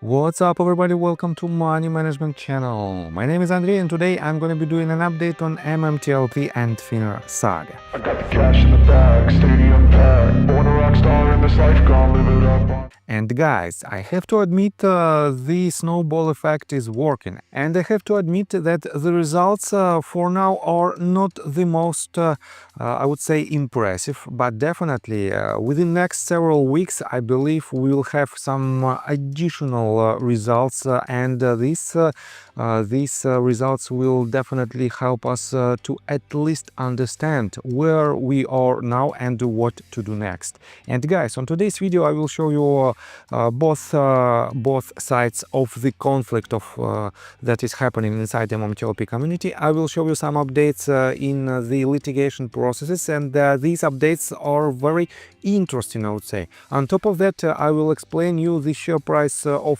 What's up everybody, welcome to Money Management channel. My name is Andrei and today I'm going to be doing an update on MMTLP and Finner Saga. I got the cash in the bag, stadium packed, born a rock star in this life, gonna live it up. And guys, I have to admit the snowball effect is working, and I have to admit that the results for now are not the most, I would say, impressive, but definitely within next several weeks I believe we will have some additional results, and these results will definitely help us to at least understand where we are now and what to do next. And guys, on today's video I will show you both sides of the conflict of that is happening inside the MMTLP community. I will show you some updates in the litigation processes, and these updates are very interesting, I would say. On top of that, I will explain you the share price of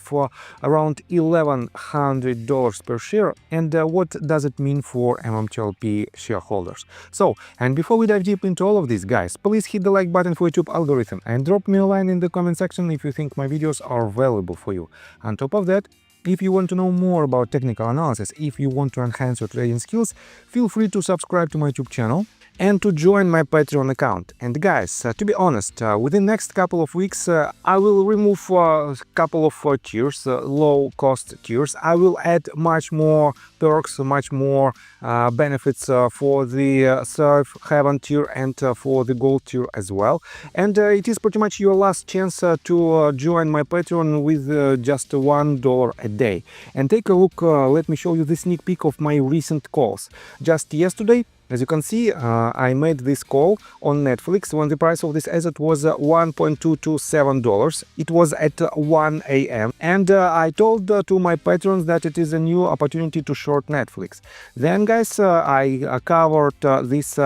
around $1,100 per share and what does it mean for MMTLP shareholders. So, and before we dive deep into all of this, guys, please hit the like button for YouTube algorithm and drop me a line in the comment section if you think my videos are valuable for you. On top of that, if you want to know more about technical analysis, if you want to enhance your trading skills, feel free to subscribe to my YouTube channel and to join my Patreon account. And guys, to be honest, within next couple of weeks I will remove a couple of tiers, low cost tiers. I will add much more perks, much more benefits for the safe haven tier and for the gold tier as well. And it is pretty much your last chance to join my Patreon with just $1 a day. And take a look, let me show you the sneak peek of my recent calls. Just yesterday, as you can see, I made this call on Netflix when the price of this asset was $1.227. It was at 1 a.m. And I told to my patrons that it is a new opportunity to short Netflix. Then, guys, I covered this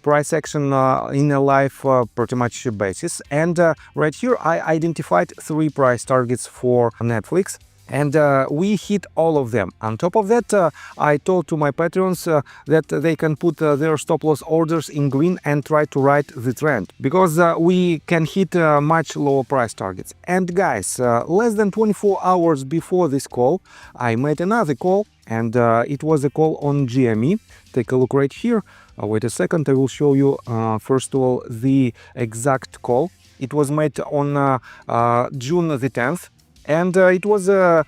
price action in a live pretty much basis. And right here, I identified 3 price targets for Netflix. And we hit all of them. On top of that, I told to my patrons that they can put their stop loss orders in green and try to ride the trend, because we can hit much lower price targets. And guys, less than 24 hours before this call, I made another call, and it was a call on GME. Take a look right here. Wait a second, I will show you first of all the exact call. It was made on June the 10th. And it was a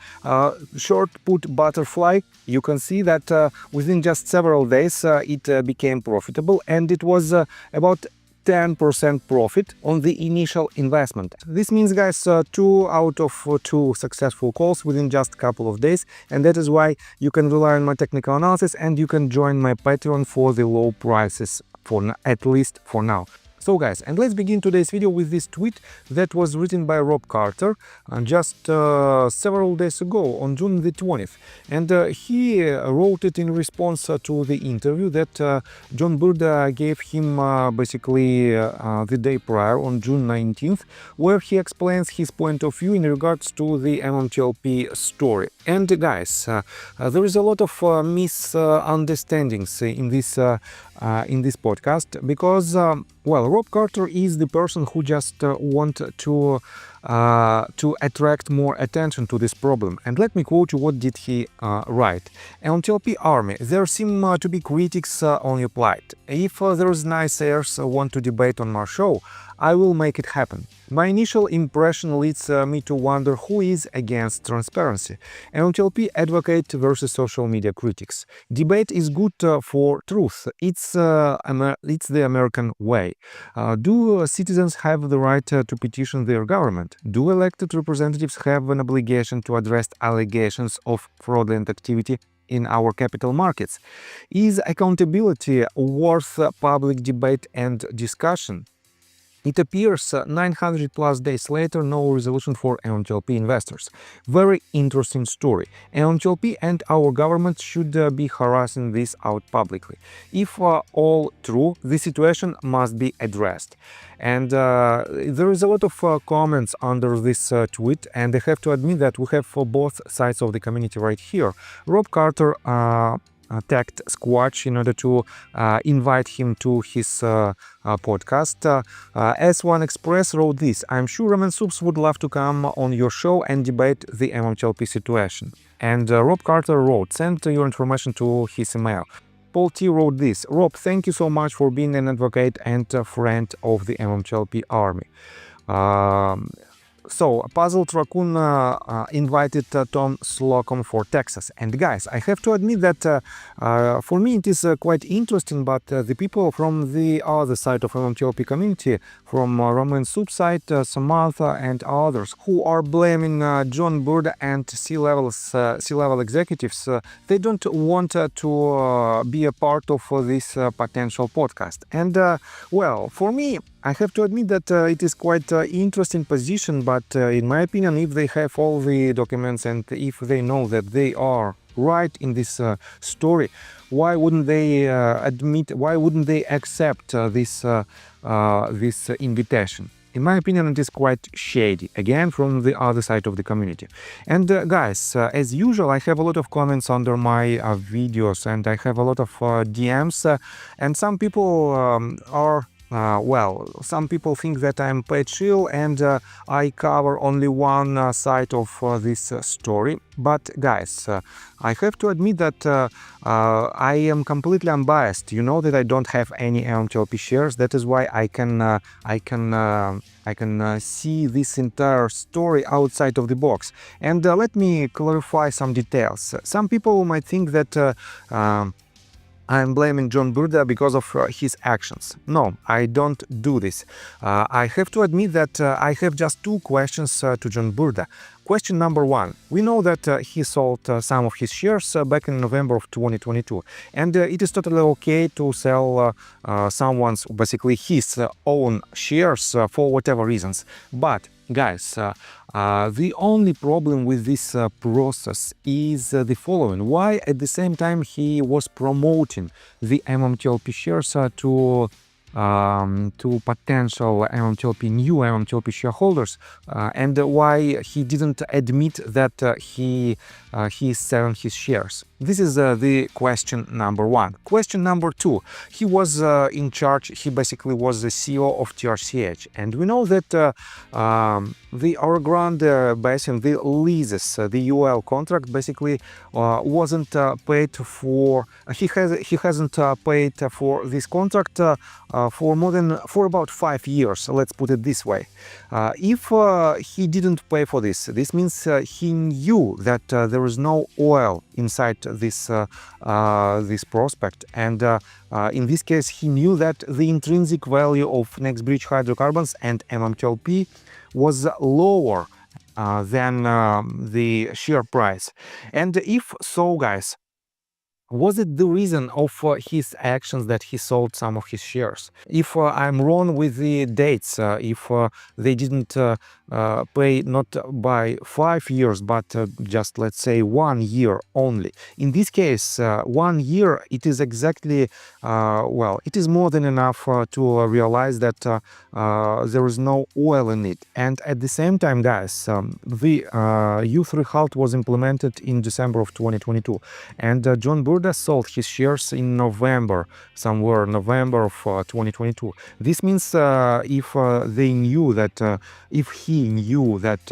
short put butterfly. You can see that within just several days it became profitable, and it was about 10% profit on the initial investment. This means, guys, 2 out of 2 successful calls within just a couple of days, and that is why you can rely on my technical analysis and you can join my Patreon for the low prices, at least for now. So guys, and let's begin today's video with this tweet that was written by Rob Carter just several days ago on June the 20th. And he wrote it in response to the interview that John Bird gave him basically the day prior on June 19th, where he explains his point of view in regards to the MMTLP story. And guys, there is a lot of misunderstandings in this podcast, because well, Rob Carter is the person who just want to attract more attention to this problem. And let me quote you what did he write. MMTLP army, there seem to be critics on your plight. If there's naysayers want to debate on my show, I will make it happen. My initial impression leads me to wonder who is against transparency. MMTLP advocate versus social media critics. Debate is good for truth. It's the American way. Do citizens have the right to petition their government? Do elected representatives have an obligation to address allegations of fraudulent activity in our capital markets? Is accountability worth public debate and discussion? It appears 900 plus days later, no resolution for MMTLP investors. Very interesting story. MMTLP and our government should be harassing this out publicly. If all true, the situation must be addressed. And there is a lot of comments under this tweet, and I have to admit that we have both sides of the community right here. Rob Carter tagged Squatch in order to invite him to his podcast. S1 Express wrote this: I'm sure Ramen Soups would love to come on your show and debate the MMTLP situation. And Rob Carter wrote, send your information to his email. Paul T wrote this: Rob, thank you so much for being an advocate and a friend of the MMTLP army. So, Puzzled Raccoon invited Tom Slocum for Texas. And guys, I have to admit that for me it is quite interesting, but the people from the other side of MMTLP community, from Ramen Soup side, Samantha and others, who are blaming John Bird and C-level executives, they don't want to be a part of this potential podcast. And well, for me, I have to admit that it is quite interesting position, but in my opinion, if they have all the documents and if they know that they are right in this story, why wouldn't they why wouldn't they accept this invitation? In my opinion, it is quite shady, again, from the other side of the community. And guys, as usual, I have a lot of comments under my videos, and I have a lot of DMs, and some people are well, some people think that I'm paid chill and I cover only one side of this story. But guys, I have to admit that I am completely unbiased. You know that I don't have any MMTLP shares. That is why I can see this entire story outside of the box. And let me clarify some details. Some people might think that I'm blaming John Burda because of his actions. No, I don't do this. I have to admit that I have just two questions to John Burda. Question number one: we know that he sold some of his shares back in November of 2022, and it is totally okay to sell someone's, basically his own shares for whatever reasons. But guys, the only problem with this process is the following: why at the same time he was promoting the MMTLP shares to potential new MMTLP shareholders, and why he didn't admit that he is selling his shares. This is the question number one. Question number two: he was in charge, he basically was the CEO of TRCH, and we know that the Orogrande Basin, the leases, the UL contract basically wasn't paid for. He hasn't paid for this contract for about 5 years. Let's put it this way. If he didn't pay for this, this means he knew that there is no oil inside this prospect, and in this case he knew that the intrinsic value of NextBridge hydrocarbons and MMTLP was lower than the share price. And if so, guys, was it the reason of his actions that he sold some of his shares? If I'm wrong with the dates, if they didn't pay not by 5 years, but just let's say 1 year only. In this case, 1 year, it is exactly, well, it is more than enough to realize that there is no oil in it. And at the same time, guys, the U3 halt was implemented in December of 2022. And John Burda sold his shares in November, somewhere November of 2022. This means if they knew that, if he knew that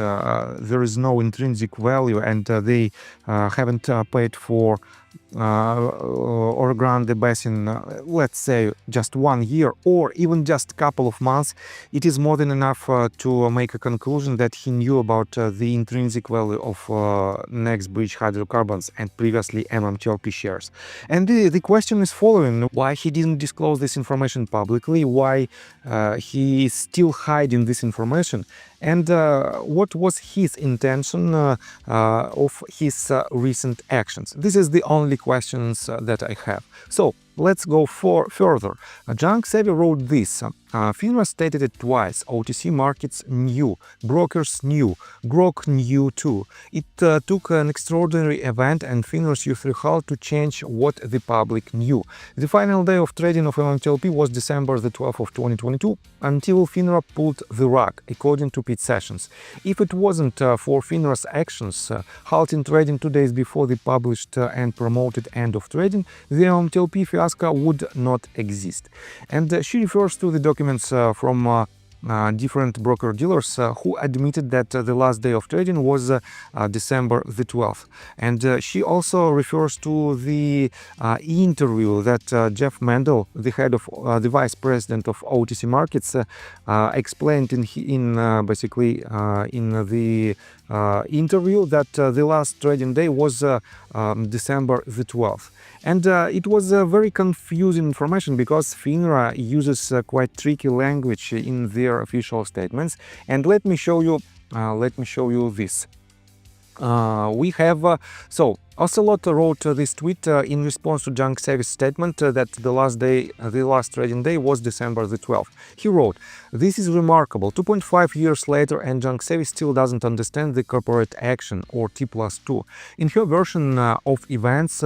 there is no intrinsic value and they haven't paid for Orogrande Basin, let's say just 1 year or even just a couple of months, it is more than enough to make a conclusion that he knew about the intrinsic value of NextBridge hydrocarbons and previously MMTLP shares. And the question is following: why he didn't disclose this information publicly, why he is still hiding this information, and what was his intention of his recent actions? This is the only questions that I have. So let's go further. Junk Savvy wrote this. FINRA stated it twice. OTC markets knew, brokers knew, Grok knew too. It took an extraordinary event and FINRA's U3 halt to change what the public knew. The final day of trading of MMTLP was December the 12th of 2022 until FINRA pulled the rug, according to Pete Sessions. If it wasn't for FINRA's actions, halting trading 2 days before the published and promoted end of trading, the MMTLP fiasco would not exist. And she refers to the documents from different broker-dealers who admitted that the last day of trading was December the 12th. And she also refers to the interview that Jeff Mendel, the head of the vice president of OTC markets, explained in the interview that the last trading day was December the 12th. And it was very confusing information because FINRA uses quite tricky language in their official statements. And let me show you this. We have so Ocelot wrote this tweet in response to Junk Savvy's statement that the last trading day was December the 12th. He wrote, "This is remarkable. 2.5 years later and Junk Savvy still doesn't understand the corporate action or T+2. In her version of events,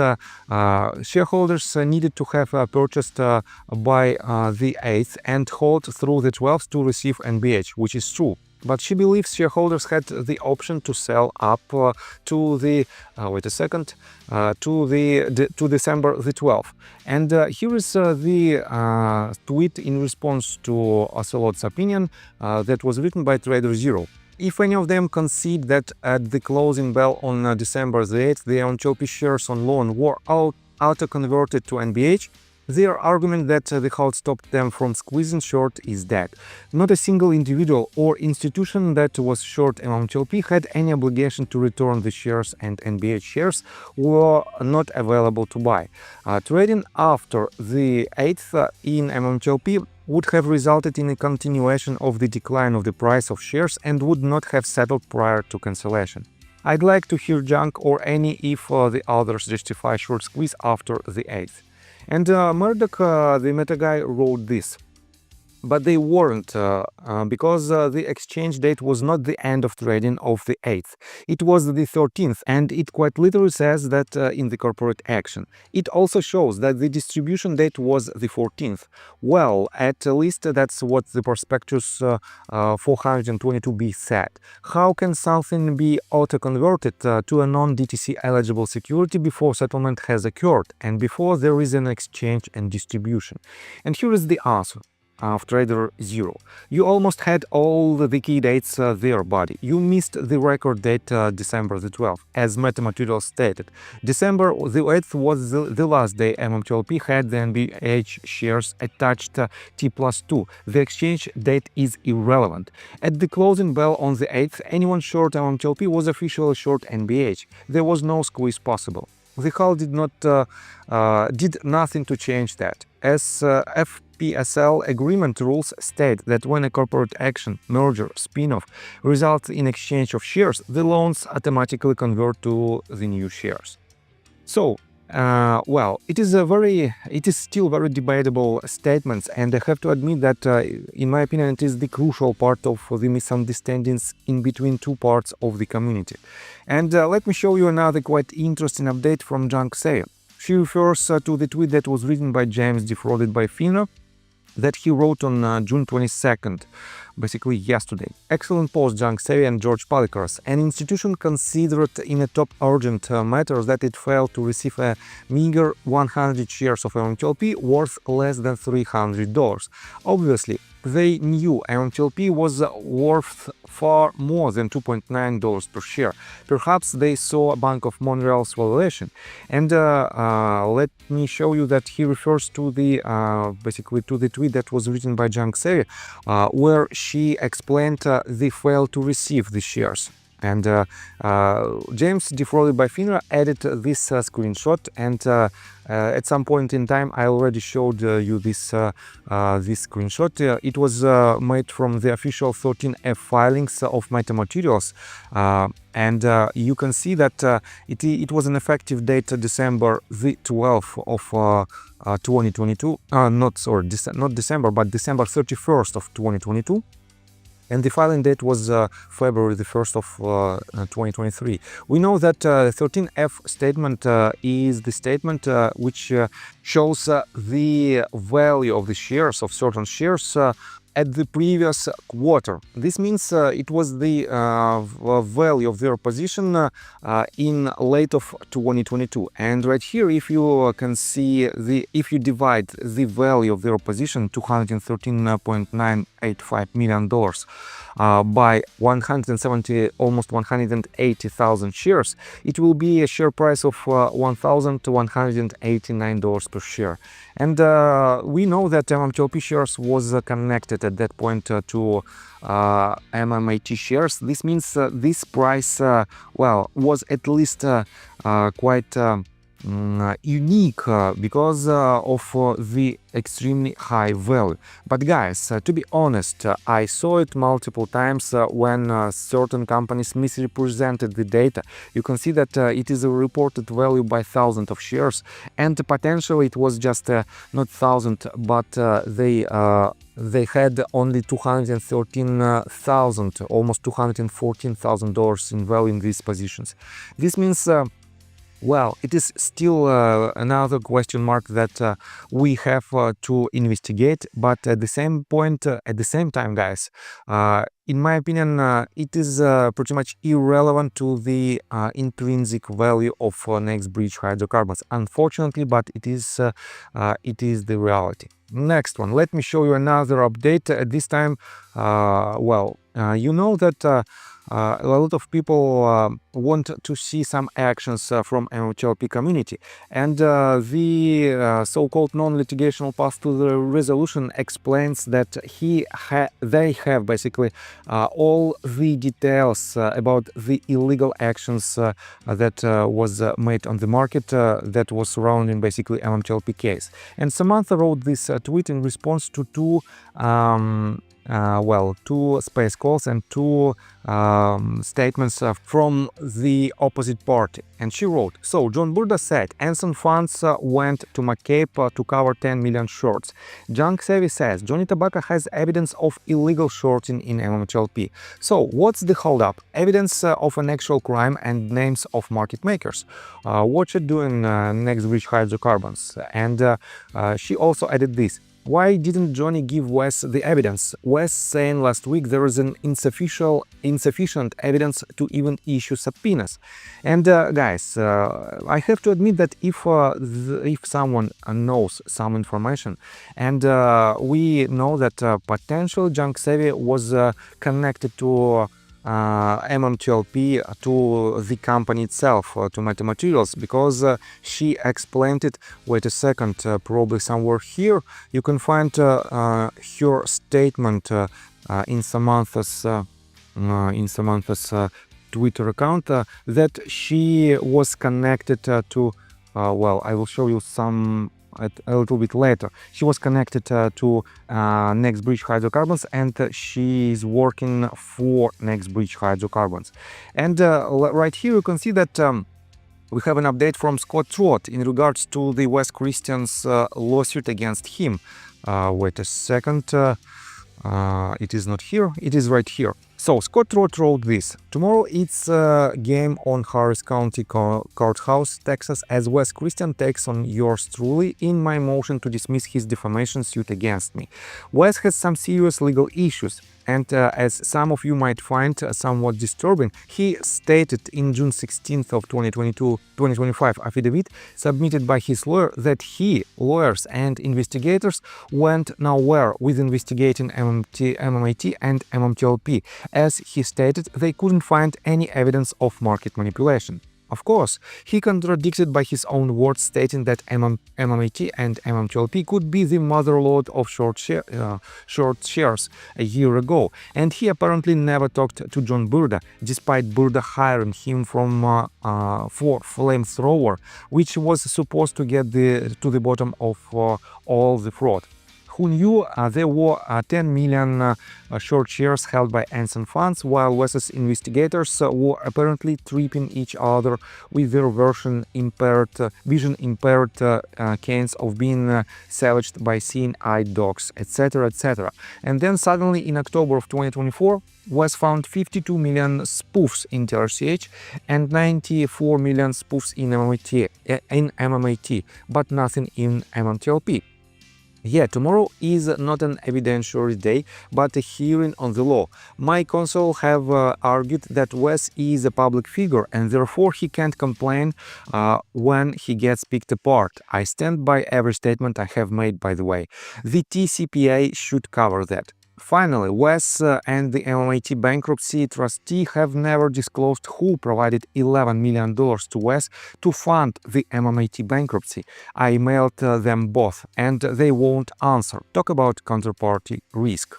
shareholders needed to have purchased by the 8th and hold through the 12th to receive NBH, which is true. But she believes shareholders had the option to sell up to the to December the 12th. And here is the tweet in response to Ocelot's opinion that was written by Trader Zero. If any of them concede that at the closing bell on December the 8th, the MMTLP shares on loan were auto-converted to NBH, their argument that the halt stopped them from squeezing short is dead. Not a single individual or institution that was short MMTLP had any obligation to return the shares, and NBH shares were not available to buy. Trading after the 8th in MMTLP would have resulted in a continuation of the decline of the price of shares and would not have settled prior to cancellation. I'd like to hear Junk or any if the others justify short squeeze after the 8th. And Murdoch, the meta guy, wrote this. But they weren't, because the exchange date was not the end of trading of the 8th. It was the 13th, and it quite literally says that in the corporate action. It also shows that the distribution date was the 14th. Well, at least that's what the prospectus 422B said. How can something be auto-converted to a non-DTC eligible security before settlement has occurred and before there is an exchange and distribution? And here is the answer of Trader Zero. You almost had all the key dates there, buddy. You missed the record date December the 12th, as MetaMaterials stated. December the 8th was the last day MMTLP had the NBH shares attached T+2. The exchange date is irrelevant. At the closing bell on the 8th, anyone short MMTLP was officially short NBH. There was no squeeze possible. The halt did nothing to change that. As FPSL agreement rules state that when a corporate action, merger, spin-off results in exchange of shares, the loans automatically convert to the new shares. So, well, it is still very debatable statements, and I have to admit that, in my opinion, it is the crucial part of the misunderstandings in between two parts of the community. And let me show you another quite interesting update from Junk Savvy. She refers to the tweet that was written by James Defrauded by FINRA that he wrote on June 22nd, basically yesterday. Excellent post, Junk Savvy and George Palikars. An institution considered in a top urgent matter that it failed to receive a meager 100 shares of MMTLP worth less than $300. Obviously, they knew MMTLP was worth far more than $2.9 per share. Perhaps they saw Bank of Montreal's valuation. And let me show you that he refers to the basically to the tweet that was written by Junk Savvy, where she explained the fail to receive the shares. And James defrauded by FINRA added this screenshot, and at some point in time I already showed you this screenshot. It was made from the official 13F filings of Metamaterials, and you can see that it was an effective date December the 12th of 2022. Not December, but December 31st of 2022. And the filing date was February the 1st of 2023. We know that 13F statement is the statement which shows the value of the shares, of certain shares, at the previous quarter. This means it was the value of their position in late of 2022. And right here, if you can see if you divide the value of their position, $213.985 million, by 170, almost 180,000 shares, it will be a share price of $1,189 per share. And we know that MMTLP shares was connected at that point to MMAT shares. This means this price, well, was at least quite unique because of the extremely high value. But guys, to be honest, I saw it multiple times when certain companies misrepresented the data. You can see that it is a reported value by thousands of shares, and potentially it was just not thousand, but they had only 213,000, almost $214,000 in value in these positions. This means well, it is still another question mark that we have to investigate, but at the same point, at the same time, guys, in my opinion, it is pretty much irrelevant to the intrinsic value of next bridge hydrocarbons, unfortunately, but it is the reality. Next one, let me show you another update. At this time, well, you know that a lot of people want to see some actions from MMTLP community, and the so-called non-litigational path to the resolution explains that they have basically all the details about the illegal actions that was made on the market that was surrounding basically MMTLP case. And Samantha wrote this tweet in response to two space calls and two statements from the opposite party. And she wrote, so John Burda said, Anson funds went to McCabe to cover 10 million shorts. Junk Savvy says, Johnny Tobacco has evidence of illegal shorting in MMTLP. So what's the holdup? Evidence of an actual crime and names of market makers. Watch it doing next bridge hydrocarbons. And she also added this. Why didn't Johnny give Wes the evidence? Wes saying last week there is an insufficient evidence to even issue subpoenas. And guys, I have to admit that if someone knows some information, and we know that potential Junk Savvy was connected to MMTLP, to the company itself, to Metamaterials, because she explained it. Wait a second, probably somewhere here you can find her statement in Samantha's Twitter account that she was connected to. Well, I will show you some a little bit later. She was connected to Next Bridge Hydrocarbons, and she is working for Next Bridge Hydrocarbons. And right here you can see that we have an update from Scott Trott in regards to the Wes Christian's lawsuit against him. Wait a second. It is not here. It is right here. So Scott Trott wrote this. Tomorrow it's a game on Harris County Courthouse, Texas, as Wes Christian takes on yours truly in my motion to dismiss his defamation suit against me. Wes has some serious legal issues, and as some of you might find somewhat disturbing, he stated in June 16th of 2025 affidavit submitted by his lawyer that he, lawyers and investigators went nowhere with investigating MMAT and MMTLP. As he stated, they couldn't find any evidence of market manipulation. Of course, he contradicted by his own words, stating that MMAT and MMTLP could be the motherlode of short shares a year ago, and he apparently never talked to John Burda, despite Burda hiring him for flamethrower, which was supposed to get to the bottom of all the fraud. Who knew there were 10 million short shares held by Anson funds, while Wes's investigators were apparently tripping each other with their vision-impaired cans of being savaged by seeing-eyed dogs, etc., etc. And then suddenly in October of 2024, Wes found 52 million spoofs in TRCH and 94 million spoofs in MMAT, but nothing in MMTLP. Yeah, tomorrow is not an evidentiary day, but a hearing on the law. My counsel have argued that Wes is a public figure and therefore he can't complain when he gets picked apart. I stand by every statement I have made, by the way. The TCPA should cover that. Finally, Wes and the MMAT bankruptcy trustee have never disclosed who provided $11 million to Wes to fund the MMAT bankruptcy. I emailed them both, and they won't answer. Talk about counterparty risk.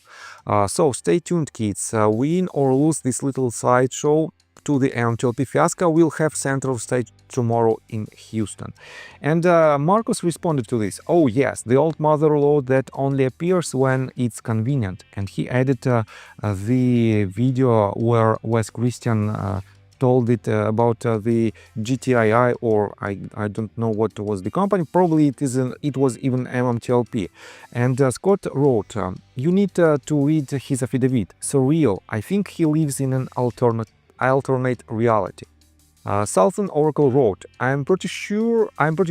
So stay tuned, kids. Win or lose this little sideshow to the MMTLP fiasco will have central stage tomorrow in Houston. And Marcus responded to this. Oh yes, the old motherlode that only appears when it's convenient. And he added the video where Wes Christian told it about the GTII, or I don't know what was the company. Probably it was even MMTLP. And Scott wrote, you need to read his affidavit. Surreal. I think he lives in an alternate reality. Southern Oracle wrote, I'm pretty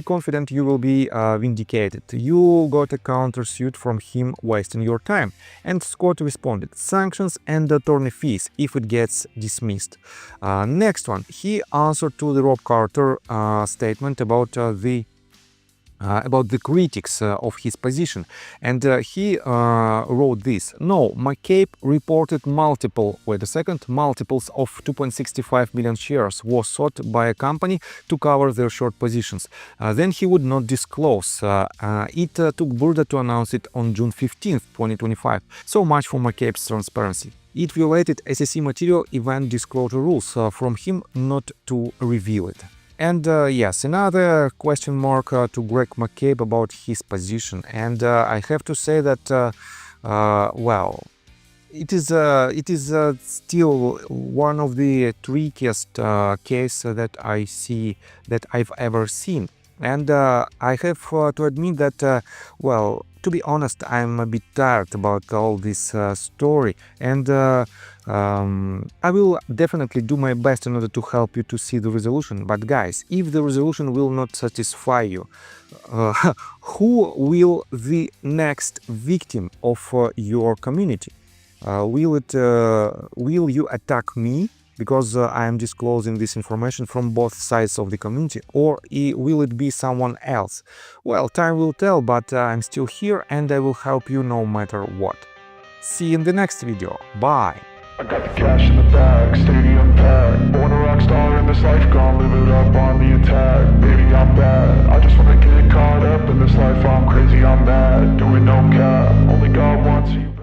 confident you will be vindicated. You got a countersuit from him wasting your time. And Scott responded, sanctions and attorney fees if it gets dismissed. Next one, he answered to the Rob Carter statement about the critics of his position, and he wrote this. No, McCabe reported multiples of 2.65 million shares was sought by a company to cover their short positions. Then he would not disclose. It took Burda to announce it on June 15th, 2025. So much for McCabe's transparency. It violated SEC material event disclosure rules from him not to reveal it. And yes, another question mark to Greg McCabe about his position. And I have to say that, well, it is still one of the trickiest cases that I've ever seen. And I have to admit that, well, to be honest, I'm a bit tired about all this story, and I will definitely do my best in order to help you to see the resolution. But guys, if the resolution will not satisfy you, who will the next victim of your community? Will you attack me because I am disclosing this information from both sides of the community, or will it be someone else? Well, time will tell, but I'm still here and I will help you no matter what. See you in the next video. Bye! I got the cash in the bag, stadium packed. Born a rock star in this life, gonna live it up on the attack. Baby, I'm bad, I just wanna get caught up in this life. I'm crazy, I'm mad, doing no cap. Only God wants you.